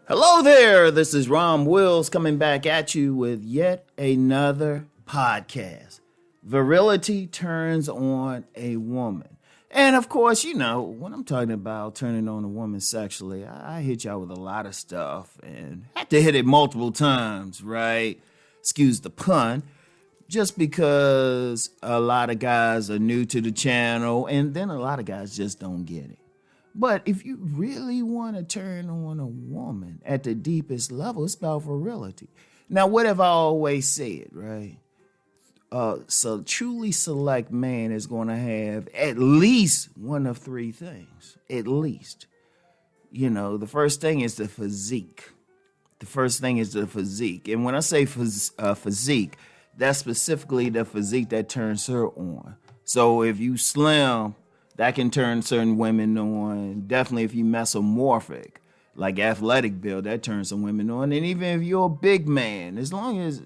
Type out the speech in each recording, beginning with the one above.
Hello there, this is Rom Wills coming back at you with yet another podcast. Virility turns on a woman. And of course, you know, when I'm talking about turning on a woman sexually, I hit y'all with a lot of stuff and had to hit it multiple times, right? Excuse the pun. Just because a lot of guys are new to the channel and then a lot of guys just don't get it. But if you really want to turn on a woman at the deepest level, it's about virility. Now, what have I always said, right? So truly select man is going to have at least one of three things. At least. You know, the first thing is the physique. And when I say physique, that's specifically the physique that turns her on. So if you slim, that can turn certain women on. Definitely if you mesomorphic, like athletic build, that turns some women on. And even if you're a big man, as long as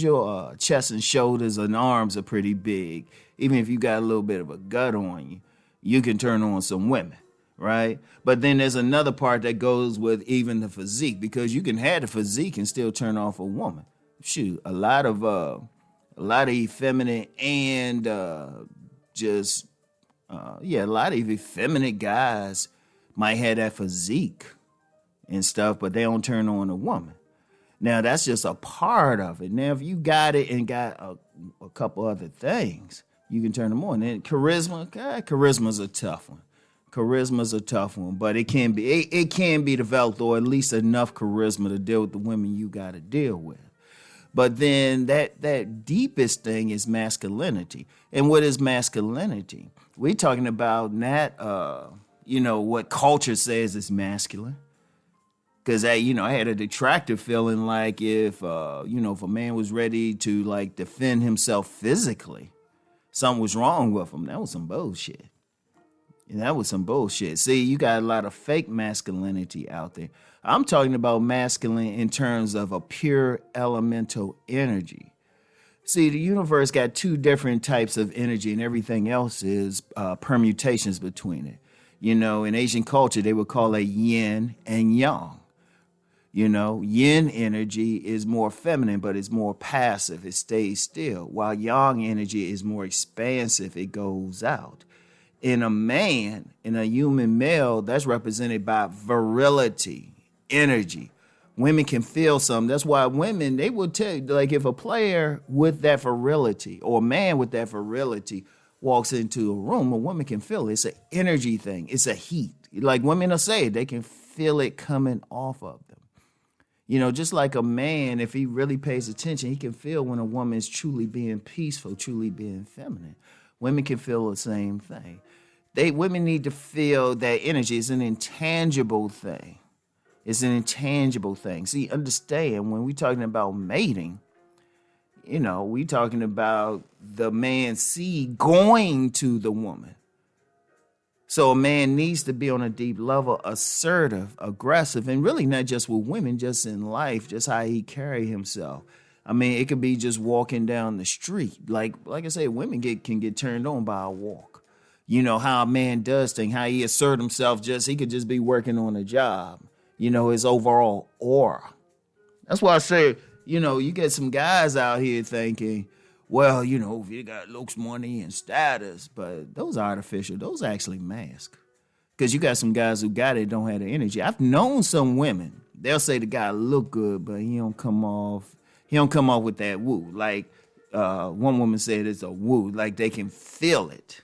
your chest and shoulders and arms are pretty big, even if you got a little bit of a gut on you, you can turn on some women, right? But then there's another part that goes with even the physique, because you can have the physique and still turn off a woman. Shoot, a lot of effeminate and a lot of effeminate guys might have that physique and stuff, but they don't turn on a woman. Now, that's just a part of it. Now, if you got it and got a couple other things, you can turn them on. And charisma's a tough one. But it can be developed, or at least enough charisma to deal with the women you got to deal with. But then that deepest thing is masculinity. And what is masculinity? We're talking about not, what culture says is masculine. Because, I had a detractive feeling like if a man was ready to, like, defend himself physically, something was wrong with him. That was some bullshit. See, you got a lot of fake masculinity out there. I'm talking about masculine in terms of a pure elemental energy. See, the universe got two different types of energy, and everything else is permutations between it. In Asian culture, they would call it yin and yang. Yin energy is more feminine, but it's more passive. It stays still, while yang energy is more expansive. It goes out. In a man, in a human male, that's represented by virility, energy. Women can feel something. That's why women, they will tell you, like, if a player with that virility or a man with that virility walks into a room, a woman can feel it. It's an energy thing. It's a heat. Like women will say, they can feel it coming off of them. Just like a man, if he really pays attention, he can feel when a woman is truly being peaceful, truly being feminine. Women can feel the same thing. Women need to feel that energy. Is an intangible thing. See, understand, when we're talking about mating, we're talking about the man's seed going to the woman. So a man needs to be on a deep level, assertive, aggressive, and really not just with women, just in life, just how he carry himself. I mean, it could be just walking down the street. Like I say, women can get turned on by a walk. How a man does things, how he assert himself, he could just be working on a job. His overall aura. That's why I say, you get some guys out here thinking, well, if you got looks, money, and status, but those are artificial. Those are actually mask. Because you got some guys who got it, don't have the energy. I've known some women, they'll say the guy look good, but he don't come off with that woo. Like one woman said it's a woo, like they can feel it.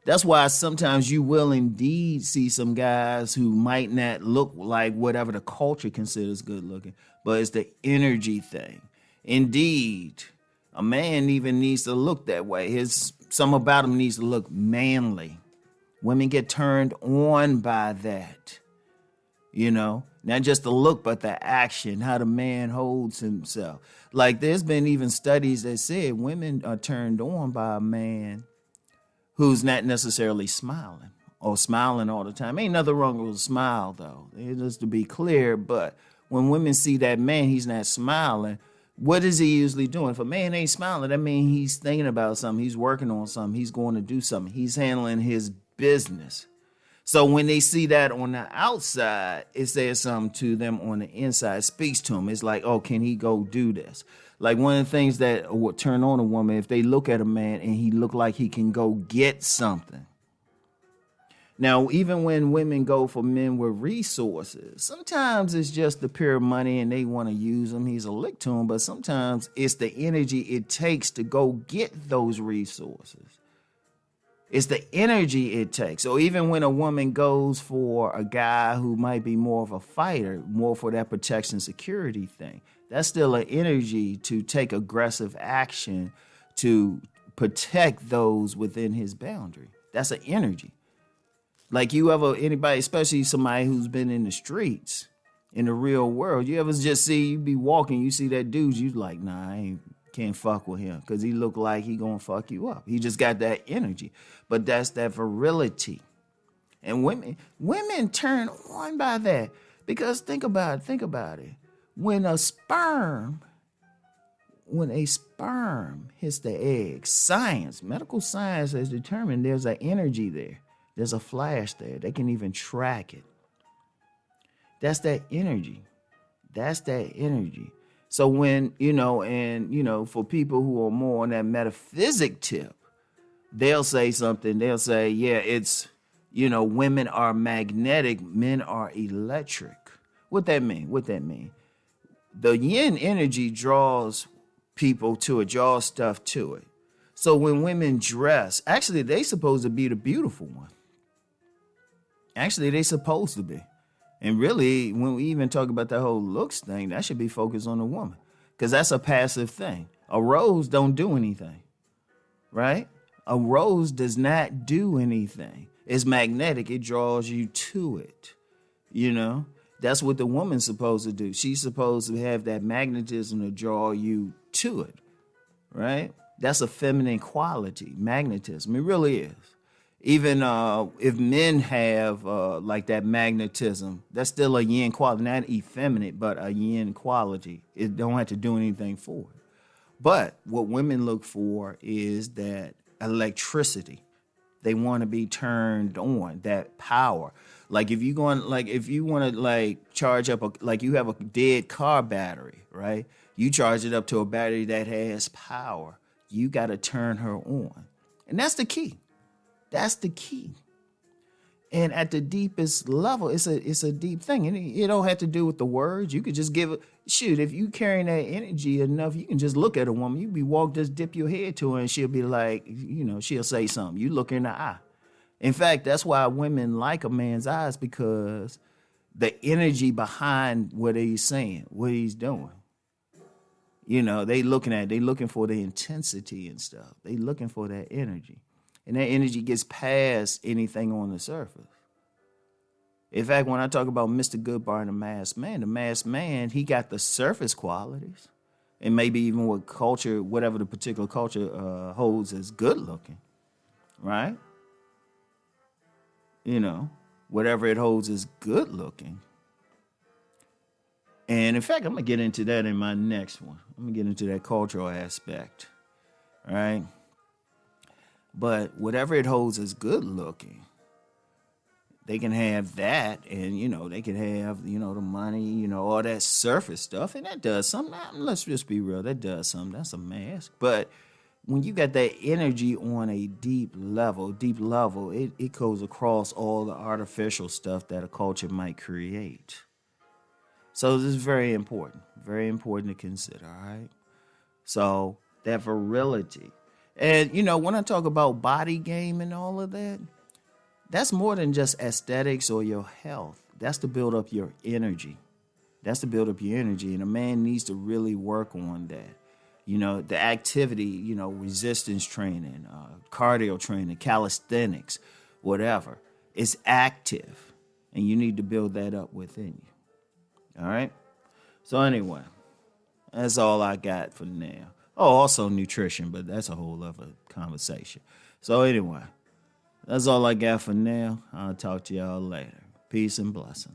That's why sometimes you will indeed see some guys who might not look like whatever the culture considers good looking, but it's the energy thing. Indeed, a man even needs to look that way. Some about him needs to look manly. Women get turned on by that. Not just the look, but the action, how the man holds himself. Like there's been even studies that said women are turned on by a man who's not necessarily smiling or smiling all the time. Ain't nothing wrong with a smile, though. Just to be clear, but when women see that man, he's not smiling, what is he usually doing? If a man ain't smiling, that means he's thinking about something. He's working on something. He's going to do something. He's handling his business. So when they see that on the outside, it says something to them on the inside. It speaks to them. It's like, oh, can he go do this? Like one of the things that would turn on a woman, if they look at a man and he look like he can go get something. Now, even when women go for men with resources, sometimes it's just the pure money and they want to use him. He's a lick to him, but sometimes it's the energy it takes to go get those resources. It's the energy it takes. So even when a woman goes for a guy who might be more of a fighter, more for that protection security thing, that's still an energy to take aggressive action to protect those within his boundary. That's an energy. Like anybody, especially somebody who's been in the streets, in the real world, you ever just you be walking, you see that dude, you like, nah, can't fuck with him because he look like he gonna fuck you up. He just got that energy. But that's that virility. And women turn on by that. Because think about it. When a sperm hits the egg, medical science has determined there's an energy there. There's a flash there. They can even track it. That's that energy. So when, for people who are more on that metaphysic tip, they'll say something. They'll say, yeah, it's, women are magnetic, men are electric. What that mean? The yin energy draws people to it, draws stuff to it. So when women dress, actually, they supposed to be the beautiful one. Actually, they supposed to be. And really, when we even talk about that whole looks thing, that should be focused on the woman. Because that's a passive thing. A rose don't do anything, right? A rose does not do anything. It's magnetic. It draws you to it, That's what the woman's supposed to do. She's supposed to have that magnetism to draw you to it, right? That's a feminine quality, magnetism. It really is. Even if men have like that magnetism, that's still a yin quality, not effeminate, but a yin quality. It don't have to do anything for it. But what women look for is that electricity. They want to be turned on, that power. Like if you want to charge up you have a dead car battery, right? You charge it up to a battery that has power. You got to turn her on. And that's the key. That's the key. And at the deepest level, it's a deep thing. And it don't have to do with the words. You could just give it. Shoot, if you carrying that energy enough, you can just look at a woman. You be just dip your head to her and she'll be like, she'll say something. You look in the eye. In fact, that's why women like a man's eyes, because the energy behind what he's saying, what he's doing. They looking for the intensity and stuff. They looking for that energy. And that energy gets past anything on the surface. In fact, when I talk about Mr. Goodbar and the masked man, he got the surface qualities. And maybe even what culture, whatever the particular culture holds as good looking, right? Whatever it holds as good looking. And in fact, I'm going to get into that in my next one. I'm going to get into that cultural aspect, right? But whatever it holds as good looking, they can have that, and they can have the money, all that surface stuff, and that does something. Let's just be real, that does something. That's a mask. But when you got that energy on a deep level, it goes across all the artificial stuff that a culture might create. So this is very important to consider. All right. So that virility. And, when I talk about body game and all of that, that's more than just aesthetics or your health. That's to build up your energy. And a man needs to really work on that. The activity, resistance training, cardio training, calisthenics, whatever. It's active. And you need to build that up within you. All right? So anyway, that's all I got for now. Oh, also nutrition, but that's a whole other conversation. So anyway, that's all I got for now. I'll talk to y'all later. Peace and blessings.